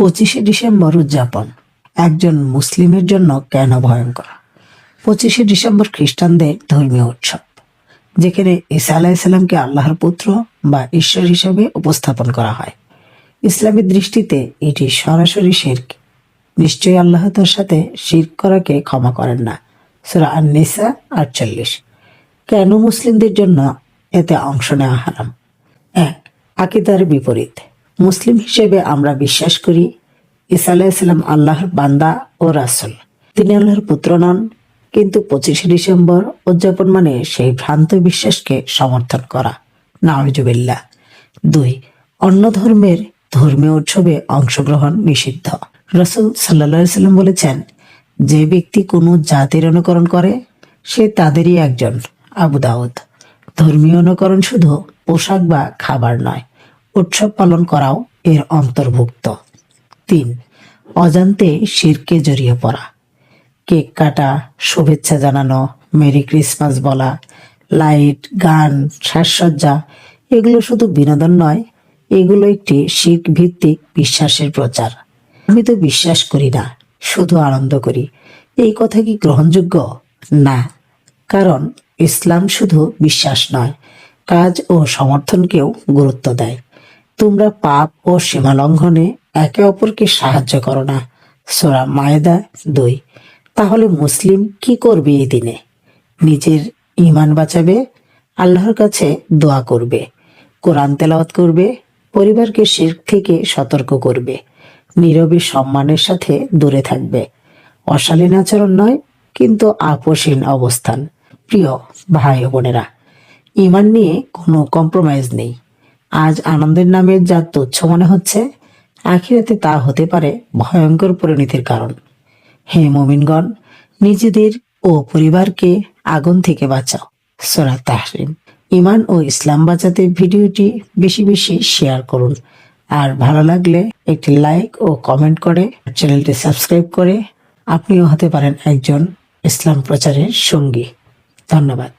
25শে December উদযাপন একজন মুসলিমের জন্য কেন ভয়ঙ্কর? 25শে ডিসেম্বর খ্রিস্টানদের ধর্মীয় উৎসব, যেখানে ঈসা আলাইহিসসালামকে আল্লাহর পুত্র বা ঈশ্বর হিসেবে উপস্থাপন করা হয়। ইসলামের দৃষ্টিতে এটি সরাসরি শিরক। নিশ্চয়ই আল্লাহ তার সাথে শিরক করাকে ক্ষমা করেন না। সূরা আন-নিসা 48। কেন মুসলিমদের জন্য এতে অংশ নেওয়া হারাম? 1. আকীদার বিপরীত। মুসলিম হিসেবে আমরা বিশ্বাস করি ঈসা আলাইহিসসালাম আল্লাহর বান্দা ও রাসূল। তিনি আল্লাহর পুত্র নন, কিন্তু 25শে ডিসেম্বর উদযাপন মানে সেই ভ্রান্ত বিশ্বাসকে সমর্থন করা। নাউজুবিল্লাহ। 2. অন্য ধর্মের ধর্মীয় উৎসবে অংশগ্রহণ নিষিদ্ধ। রাসূল সাল্লাল্লাহু আলাইহি ওয়াসাল্লাম বলেছেন, যে ব্যক্তি কোনো জাতির অনুকরণ করে সে তাদেরই একজন। আবু দাউদ। ধর্মীয় অনুকরণ শুধু পোশাক বা খাবার নয়, উৎসব পালন করাও এর অন্তর্ভুক্ত। 3. অজান্তে শিরকে জড়িয়ে পড়া। কেক কাটা, শুভেচ্ছা জানানো, মেরি ক্রিসমাস বলা, লাইট, গান, সাজসজ্জা এগুলো শুধু বিনোদন নয়, এগুলো একটি শিরক ভিত্তিক বিশ্বাসের প্রচার। আমি তো বিশ্বাস করি না, শুধু আনন্দ করি, এই কথা কি গ্রহণযোগ্য? না, কারণ ইসলাম শুধু বিশ্বাস নয়, কাজ ও সমর্থনকেও গুরুত্ব দেয়। তোমরা পাপ ও সীমা লঙ্ঘনে একে অপরকে সাহায্য করো না। সূরা মায়েদা 2। তাহলে মুসলিম কি করবে এই দিনে? নিজের ঈমান বাঁচাবে, আল্লাহর কাছে দোয়া করবে, কোরআন তেলাওয়াত করবে, পরিবারকে শিরক থেকে সতর্ক করবে, নীরবে সম্মানের সাথে দূরে থাকবে। অশালীন আচরণ নয়, কিন্তু আপোষহীন অবস্থান। প্রিয় ভাই ও বোনেরা, ঈমান নিয়ে কোনো কম্প্রোমাইজ নেই। আজ আনন্দের নামে যা তুচ্ছ মনে হচ্ছে, আখিরাতে তা হতে পারে ভয়ঙ্কর পরিণতির কারণ। হে মুমিনগণ, নিজেদের ও পরিবারকে আগুন থেকে বাঁচাও। সূরা তাহরিম। ঈমান ও ইসলাম বাঁচাতে ভিডিওটি বেশি বেশি শেয়ার করুন, আর ভালো লাগলে একটি লাইক ও কমেন্ট করে চ্যানেলটি সাবস্ক্রাইব করে আপনিও হতে পারেন একজন ইসলাম প্রচারের সঙ্গী। ধন্যবাদ।